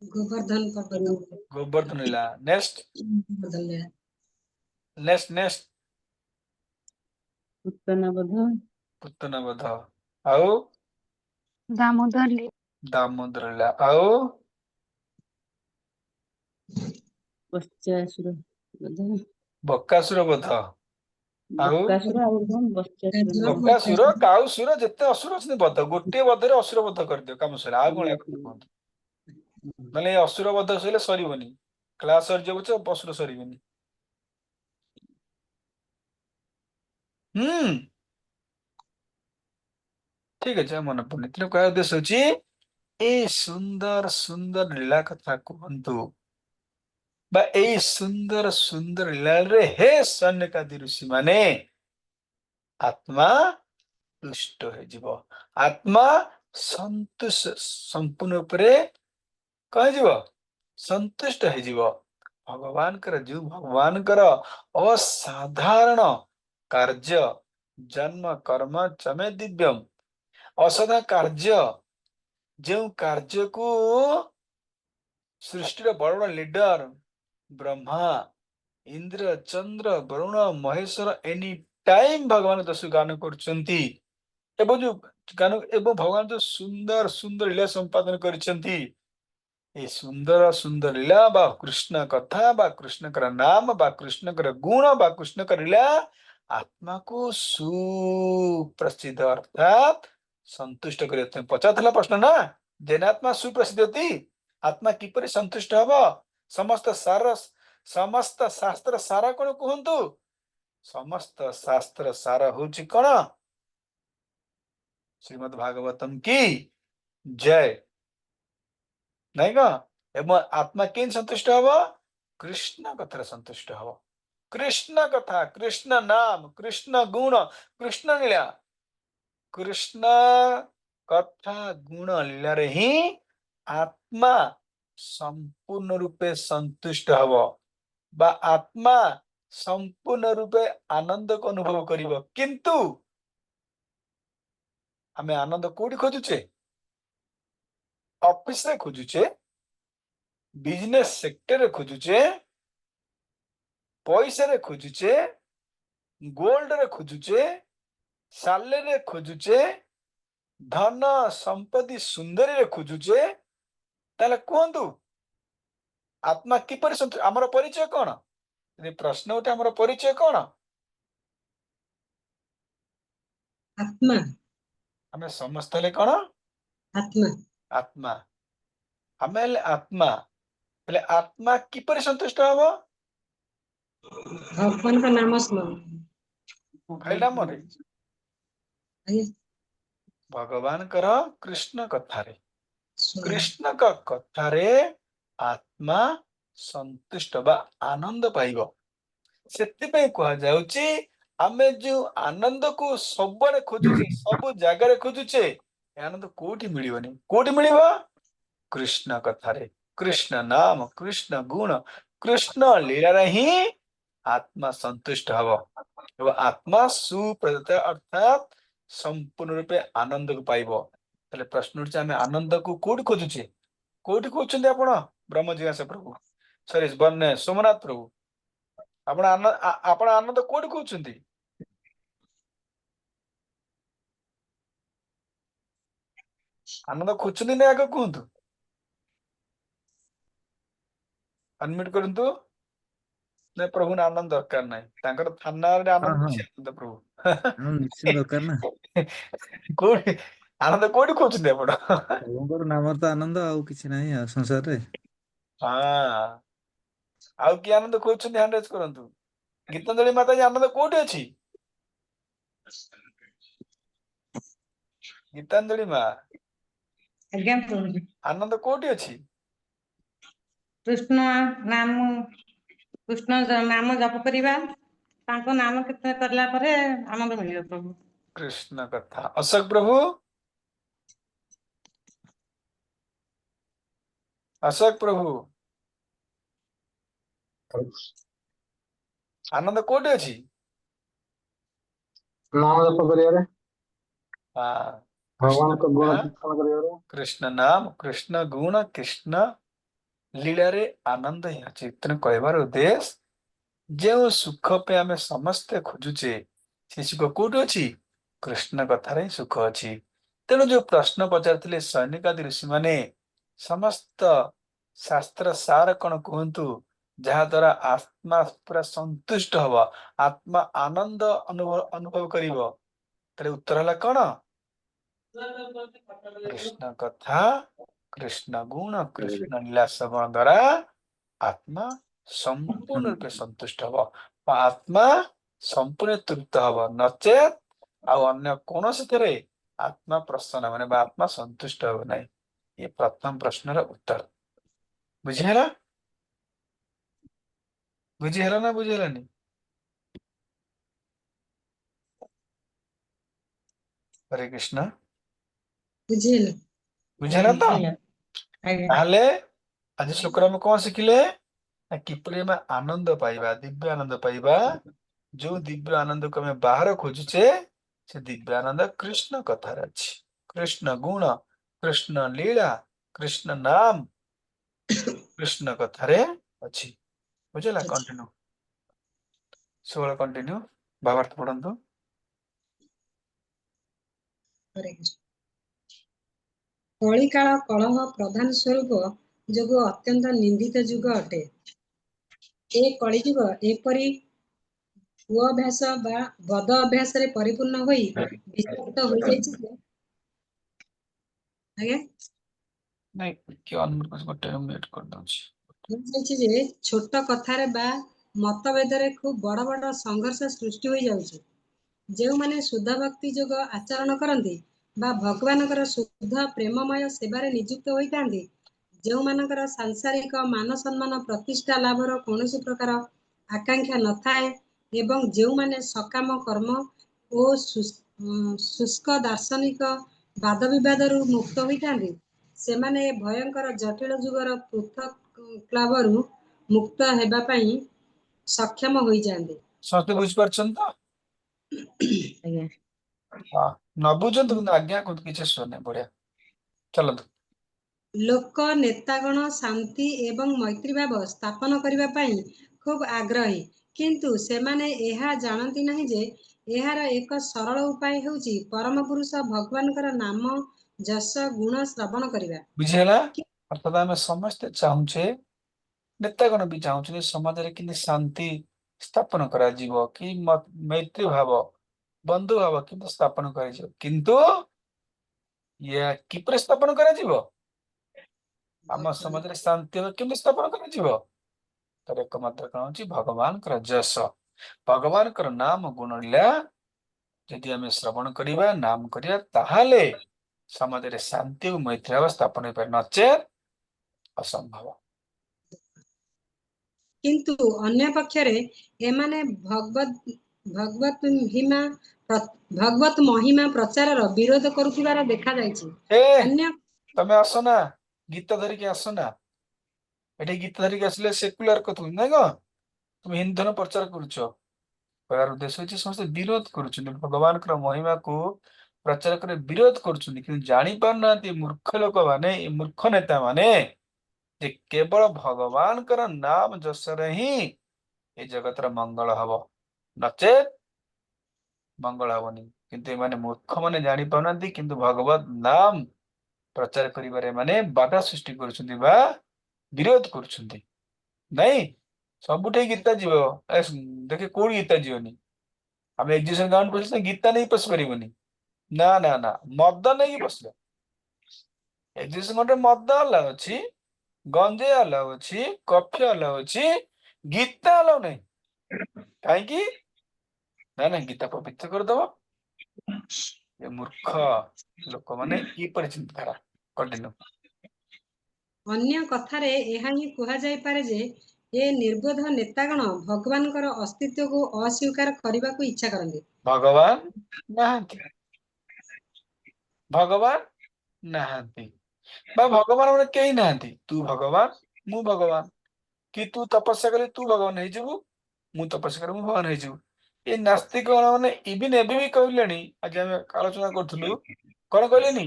गोवर्धन पर्वतम गोवर्धन लीला नेक्स्ट बदल गया नेक्स्ट उत्पन्न बद्धम पुत्तन बध आउ दामोदर लीला दामोदर लीला आउ बच्चासुर बद्धम बक्कासुर बध आउ बक्कासुर और बच्चासुर बद्धम बक्कासुर काउसुर जेते असुर अछन बध गोटे बधरे असुर बध कर दियो काम सला आ कोन कहंतु नले असुर बध सइले सरीबनी क्लास सर जेबो छ असुर सरीबनी ठीक है मन पड़े तेरे क्या उद्देश्य होची ए सुंदर सुंदर लीला कथा कहंतु बा ए सुंदर सुंदर लीला रे हे सन्यकादि ऋषि माने आत्मा तुष्ट हो जीव आत्मा संतुष्ट संपूर्ण उपरे कह जीव संतुष्ट हो जीव भगवान कर जो भगवान कर असाधारण कार्य जन्म कर्म चमे दिव्यम असाधारण कार्य जो कार्य को सृष्टि बड़ बड़ लीडर ब्रह्मा इंद्र चंद्र वरुण महेश्वर एनी टाइम भगवान दश गान करछंती एवं जो गान एवं भगवान जो सुंदर सुंदर लीला संपादन करछंती ए सुंदर सुंदर लीला बा कृष्ण कथा बा कृष्ण कर नाम बा कृष्ण कर गुण बा कृष्ण कर लीला आत्मा को सुप्रसिद्ध अर्थात संतुष्ट कर पचार प्रश्न ना जेन आत्मा सुप्रसिद्ध होती आत्मा किपरि संतुष्ट हब समस्त शास्त्र सारा कौन कहतु समस्त शास्त्र सारा होची कौन श्रीमद् भागवतम की जय नहीं का एवं आत्मा केन संतुष्ट हब कृष्ण कथा संतुष्ट हब कृष्ण कथा कृष्ण नाम कृष्ण गुण कृष्ण लीला कृष्ण कथा गुण लीला रे ही आत्मा संपूर्ण रूपे संतुष्ट हब बा आत्मा संपूर्ण रूपे आनंद को अनुभव करिवो किंतु हमें आनंद कोडी खोजुचे ऑफिस रे खोजुचे बिजनेस सेक्टर रे खोजुचे पैसा रे खोजुचे गोल्ड रे खोजुचे सैलरी रे खोजुचे धन संपत्ति सुंदरी रे खोजुचे ताले कोहंतु आत्मा किपर आमर परिचय कौन प्रश्न उठे आमर परिचय कौन आत्मा आमे समस्त ले कौन आत्मा आत्मा आमे हेले आत्मा हेले आत्मा किपरि संतुष्ट हबो भगवान का नाम स्मरण कहला मरे आगे भगवान कर कृष्ण कथारे स्मरण कृष्ण का कथारे आत्मा संतुष्ट बा आनंद पाइबो सेतिपई कहा जाउची आमे जो आनंद को सबरे खोजुचे सब जगह खोजुचे ए आनंद कोठी मिलिबनी कोठी मिलिबो कृष्ण कथारे कृष्ण नाम कृष्ण गुण कृष्ण लीला ही आत्मा संतुष्ट हब एवं आत्मा सुप्रदत अर्थात संपूर्ण रूपे आनंद को पाइब ताले प्रश्न उठছে आमे आनंद को कोठी खोजुचे कोठी खोजुचंदी आपण ब्रह्म जिज्ञासा प्रभु सॉरी बन्ने सोमनाथ प्रभु आपण आनंद कोठी खोजुचंदी आनंद खोजुचंदी ना आगे कहंतु अनम्यूट करंतु ना प्रभु ना आनंद दरकार नाही तांकर थाना रे हाँ आनंद हाँ छै आनंद प्रभु निश्चित दरकार ना कोठी आनंद कोठी खोजुचंदी आपण प्रभुଙ୍କର ନାମରେ ତ ଆନନ୍ଦ ଆଉ କିଛି ନାହିଁ ଆଉ ସଂସାରରେ हां ଆଉ କି ଆନନ୍ଦ खोजुचंदी ହ୍ୟାଣ୍ଡ ରେଜ୍ କରନ୍ତୁ ଗୀତାଞ୍ଜଳି ମାତାଜୀ ଆନନ୍ଦ କୋଉଠି ଅଛି ଗୀତାଞ୍ଜଳି ମା ଆଜ୍ଞା ପ୍ରଭୁଜୀ ଆନନ୍ଦ କୋଉଠି ଅଛି କୃଷ୍ଣ ନାମ କୃଷ୍ଣ ନାମ ଜପ କରିବା ତାଙ୍କ ନାମ କୀର୍ତ୍ତନ କରିଲା ପରେ ଆନନ୍ଦ ମିଳିବ ପ୍ରଭୁ कृष्ण कथा अशोक प्रभु अशोक प्रभु आनंद कोठी अछि नाम जप करियारे हाँ भगवान कृष्ण को गुण कथा कीर्तन करियारे कृष्ण नाम कृष्ण गुण कृष्ण लीला रे आनंद ही अछि तेणु कहबार उद्देश्य जो सुख पे आमे समस्ते खोजुचे से सुख कोठी अछि कृष्ण कथारे सुख अछि तेणु जो प्रश्न पचारथिले सैनिकादि ऋषि माने समस्त शास्त्र सार कण कहंतु जहा द्वारा आत्मा पूरा संतुष्ट हवा आत्मा आनंद अनुभव करिवो तले उत्तर हला कण कृष्ण कथा कृष्ण गुण कृष्ण लीला श्रवण द्वारा आत्मा संपूर्ण रूपे संतुष्ट हब आत्मा संपूर्ण तृप्त हब नचेत आउ अन्य कौनसी थरे आत्मा प्रसन्न माने बा आत्मा संतुष्ट हब नहीं ये प्रथम प्रश्न उत्तर बुझिहेला बुझिहेला ना बुझिहेलानी हरे कृष्ण बुझिल बुझिहेला तो ଆଜ୍ଞା ताहले आज श्लोक में कौन शिखिले ना किपरि आमे आनंद पाइबा दिव्य आनंद पाइबा जो दिव्य आनंद को आमे बाहर खोजुचे से दिव्य आनंद कृष्ण कथार अछि कृष्ण गुण कृष्ण लीला कृष्ण नाम कृष्ण कथारे अछि बुझला कंटिन्यू 16 कंटिन्यू भावार्थ पढ़ंतु हरे कृष्ण कलिकाल कलह प्रधान स्वरूप ଯୋଗ ଅତ୍ୟନ୍ତ ନିନ୍ଦିତ ଯୁଗ ଅଟେ ଏ କଳିଯୁଗ ଏପରି କୁଅଭ୍ୟାସ ବା ବଦ ଅଭ୍ୟାସରେ ପରିପୂର୍ଣ୍ଣ ହୋଇ ବିସ୍ତୃତ ହୋଇଯାଇଛି ଯେ ଆଜ୍ଞା नहीं क्यों अनम्यूट गोटे म्यूट कर दउछि ହୋଇଯାଇଛି ଯେ ଛୋଟ କଥାରେ ବା ମତଭେଦରେ ଖୁବ ବଡ ବଡ ସଂଘର୍ଷ ସୃଷ୍ଟି ହୋଇଯାଉଛି ଯେଉଁମାନେ ଶୁଦ୍ଧ ଭକ୍ତି ଯୋଗ ଆଚରଣ କରନ୍ତି ବା ଭଗବାନଙ୍କର ଶୁଦ୍ଧ ପ୍ରେମମୟ ସେବାରେ ନିଯୁକ୍ତ ହୋଇଥାନ୍ତି ଯେଉଁମାନଙ୍କର ସାଂସାରିକ ମାନ ସମ୍ମାନ ପ୍ରତିଷ୍ଠା ଲାଭର କୌଣସି ପ୍ରକାର ଆକାଂକ୍ଷା ନଥାଏ ଏବଂ ଯେଉଁମାନେ ସକାମ କର୍ମ ଓ ଶୁଷ୍କ ଦାର୍ଶନିକ ବାଦ ବିବାଦରୁ ମୁକ୍ତ ହୋଇଥାନ୍ତି ସେମାନେ ଏ ଭୟଙ୍କର ଜଟିଳ ଯୁଗର ପୃଥକ କ୍ଲାବରୁ ମୁକ୍ତ ହେବା ପାଇଁ ସକ୍ଷମ ହୋଇଯାଆନ୍ତି ସମସ୍ତେ बुझ परछन तो ଆଜ୍ଞା हां न बुझंतु କିନ୍ତୁ आज्ञा को କିଛି ଶୁନେ बढिया चलନ୍ତୁ ଲୋକ ନେତାଗଣ ଶାନ୍ତି ଏବଂ ମୈତ୍ରୀ ଭାବ ସ୍ଥାପନ କରିବା ପାଇଁ ଖୁବ ଆଗ୍ରହୀ କିନ୍ତୁ ସେମାନେ ଏହା ଜାଣନ୍ତି ନାହିଁ ଯେ ଏହାର ଏକ ସରଳ ଉପାୟ ହେଉଛି ପରମ ପୁରୁଷ ଭଗବାନଙ୍କର ନାମ ଯଶ ଗୁଣ ଶ୍ରବଣ କରିବା ବୁଝିହେଲା ଅର୍ଥାତ ଆମେ ସମସ୍ତେ ଚାହୁଁଛେ ନେତାଗଣ ବି ଚାହୁଁଛନ୍ତି ସମାଜରେ କେମିତି ଶାନ୍ତି ସ୍ଥାପନ କରାଯିବ କି ମୈତ୍ରୀ ଭାବ ବନ୍ଧୁ ଭାବ କିନ୍ତୁ ସ୍ଥାପନ କରାଯିବ କିନ୍ତୁ ଏହା କିପରି ସ୍ଥାପନ କରାଯିବ आम समाज रे शांति हबो केमि स्थापन कराଯିବ तर एकमात्र कौन होची भगवान कर जस भगवान कर नाम गुण ला यदि आम श्रवण करिबा नाम करिया ताहाले समाज रे शांति और मैत्री भाव स्थापन हो पारे नचेत असंभव। କିନ୍ତୁ ଅନ୍ୟ ପକ୍ଷରେ ଏମାନେ ଭଗବତ ମହିମା ପ୍ରଚାରର ବିରୋଧ କରୁଥିବାର ଦେଖାଯାଇଛି। ए ଅନ୍ୟ तमे आसना गीत धरिकी आसना एठी गीत धरिकी आसले सेकुलर कथु नै ग तुम हिंदू धर्म प्रचार करूछ कहर उद्देश्य होची समस्त विरोध करूछन भगवान कर महिमा को प्रचार करे विरोध करूछन कि जानि पार नाती मूर्ख लोक माने मूर्ख नेता माने जे केवल भगवान कर नाम जसरे ही ए जगत र मंगल हबो नचेत मंगल हबनी किंतु माने मूर्ख माने जानि पाउनांती किंतु भगवत नाम प्रचार करिबारे माने बाधा सृष्टि करूछन्ती बा विरोध करूछन्ती नहीं सबुठे गीता जीव देखे कोड़ी गीता जीवनी आम एग्जिबिशन ग्राउंड पस गीता नहीं पशि पारिबनी ना ना ना मद नहीं पसले एग्जिबिशन ग्राउंड मद अलग अछि गंजे अलग अछि कॉफी अलग अछि गीता अलग नहीं काहे कि ना ना गीता पवित्र कर दबो ये मूर्ख लोक माने ई पर चिंताधारा कंटिन्यू। ଅନ୍ୟ କଥାରେ ଏହା ହିଁ କୁହାଯାଇପାରେ ଯେ ଏ ନିର୍ବୋଧ ନେତାଗଣ ଭଗବାନଙ୍କର ଅସ୍ତିତ୍ୱକୁ ଅସ୍ୱୀକାର କରିବାକୁ ଇଚ୍ଛା କରନ୍ତି। भगवान नाहंती भगवान नाहंती बा भगवान माने केही नाहंती तू भगवान मु भगवान कि तू तपस्या करी तू भगवान हो जीवु मु तपस्या करी मु भगवान हो जीवु ये नास्तिक माने इबिन एबे भी कहलेनी आज हम आलोचना करथुलु कोन कहलेनी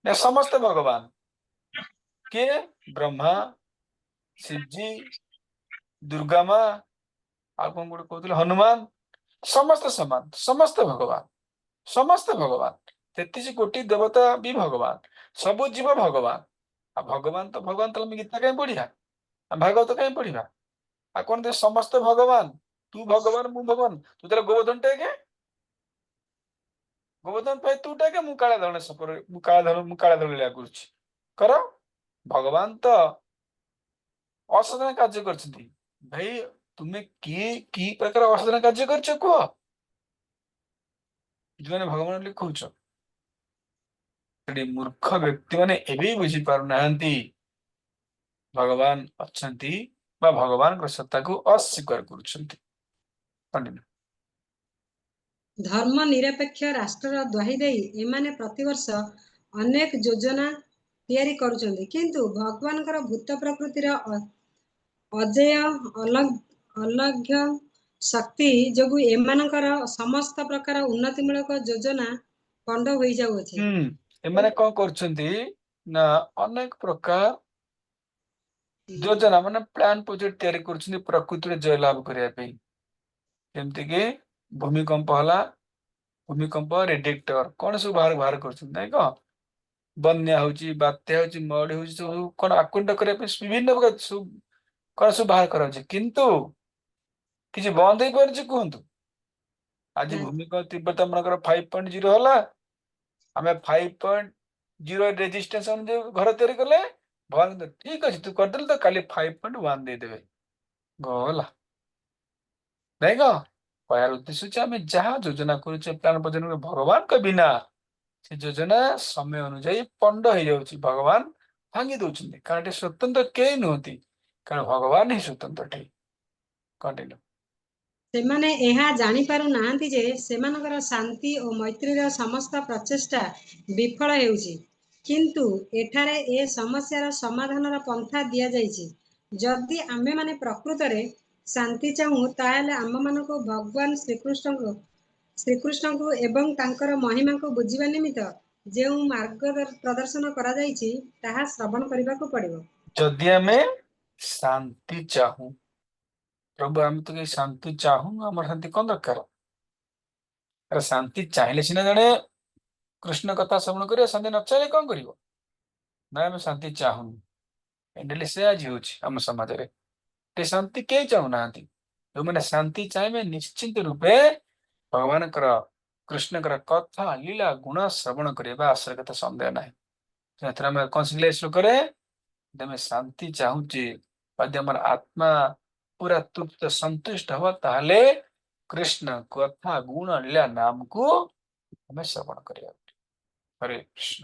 ना समस्त भगवान के ब्रह्मा शिवजी दुर्गा माँ आ कोन गुड कहथुले हनुमान समस्त समान समस्त भगवान 33 कोटी देवता भी भगवान सब जीव भगवान आ भगवान तो गीता कहीं पढ़िया भागवत कहीं पढ़िया आ कौन दे समस्त भगवान तू भगवान मु भगवान तू तेरा गोवर्धन टेके गोवर्धन पे तू टेके मु काला धरण सपर मु काला धरण लिया करूछि कर भगवान तो असाधारण कार्य करछथि भाई तुमे की प्रकार असाधारण कार्य करछ को जो भगवान लिखुछ मूर्ख व्यक्ति माने एबे बुझी पारु नाहंती भगवान अछंती बा भगवान को सत्ता को अस्वीकार करूछंती। कंटिन्यू। ଧର୍ମ ନିରପେକ୍ଷ ରାଷ୍ଟ୍ରର ଦ୍ୱାହି ଦେଇ ଏମାନେ ପ୍ରତିବର୍ଷ ଅନେକ ଯୋଜନା ତିଆରି କରୁଛନ୍ତି କିନ୍ତୁ ଭଗବାନଙ୍କର ଭୂତ ପ୍ରକୃତିର ଅଜେୟ ଅଲଘ୍ୟ ଶକ୍ତି ଯୋଗୁଁ ଏମାନଙ୍କର ସମସ୍ତ ପ୍ରକାର ଉନ୍ନତିମୂଳକ ଯୋଜନା ପଣ୍ଡ ହୋଇଯାଉଅଛି। एमाने कौन करछंती ना अनेक प्रकार योजना माने प्लान प्रोजेक्ट तैयारी करछंती प्रकृति रे जय लाभ करिया पे जेमति कि भूमिकंप हला भूमिकंप रेडिएक्टर कौन सब बाहर करछंती नै को बन्या होची बात्या होची मड़ी होची सब कोन आकुंड करिया पे विभिन्न प्रकार सब कौन सब बाहर कराउची किंतु किछि बंद हे परछि कहंतु आज भूमिकंप तीव्रता मनकर 5.0 होला हमें 5.0 रेजिस्टेंस अनुसार घर तैयारी कले भगवान ठीक अछि तू कर तो काली 5.1 दे देबे गला नहीं गो कहर उद्देश्य आम जहाँ योजना करुचे प्लान प्रजन भगवान के बिना से योजना समय अनुଯାयी पंड हो जाउछि भगवान भांगी दउछन्ति कारण स्वतंत्र केही नहति कारण भगवान ही स्वतंत्र थे। कंटिन्यू। ସେମାନେ ଏହା ଜାଣିପାରୁ ନାହାନ୍ତି ଯେ ସେମାନଙ୍କର ଶାନ୍ତି ଓ ମୈତ୍ରୀର ସମସ୍ତ ପ୍ରଚେଷ୍ଟା ବିଫଳ ହେଉଛି କିନ୍ତୁ ଏଠାରେ ଏ ସମସ୍ୟାର ସମାଧାନର ପନ୍ଥା ଦିଆଯାଇଛି ଯଦି ଆମେମାନେ ପ୍ରକୃତରେ ଶାନ୍ତି ଚାହୁଁ ତାହେଲେ ଆମମାନଙ୍କୁ ଭଗବାନ ଶ୍ରୀକୃଷ୍ଣଙ୍କୁ ଏବଂ ତାଙ୍କର ମହିମାକୁ ବୁଝିବା ନିମିତ୍ତ ଯେଉଁ ମାର୍ଗ ପ୍ରଦର୍ଶନ କରାଯାଇଛି ତାହା ଶ୍ରବଣ କରିବାକୁ ପଡ଼ିବ। जदि आमे शांति चाहूं प्रभु आम तो शांति चाहूं आम शांति कौन दरकार अरे शांति चाहिए सीना जड़े कृष्ण कथा श्रवण कर शांति न चाहिए कौन कर ना आम शांति चाहूनी डेली से आज होम समाज रे शांति कई चाहूना जो मैंने शांति चाहिए निश्चिंत रूपे भगवान कृष्ण कथा लीला गुण श्रवण करने आश्रय कथा सन्देह ना कौन श्लोक ଯଦି ଆମେ ଶାନ୍ତି ଚାହୁଁଛେ ଯଦି ଆମର ଆତ୍ମା ପୁରା ତୃପ୍ତ ସନ୍ତୁଷ୍ଟ ହବ ତାହେଲେ କୃଷ୍ଣ କଥା ଗୁଣ ଲୀଳା ନାମକୁ ଆମେ ଶ୍ରବଣ କରିବା। ହରେ କୃଷ୍ଣ।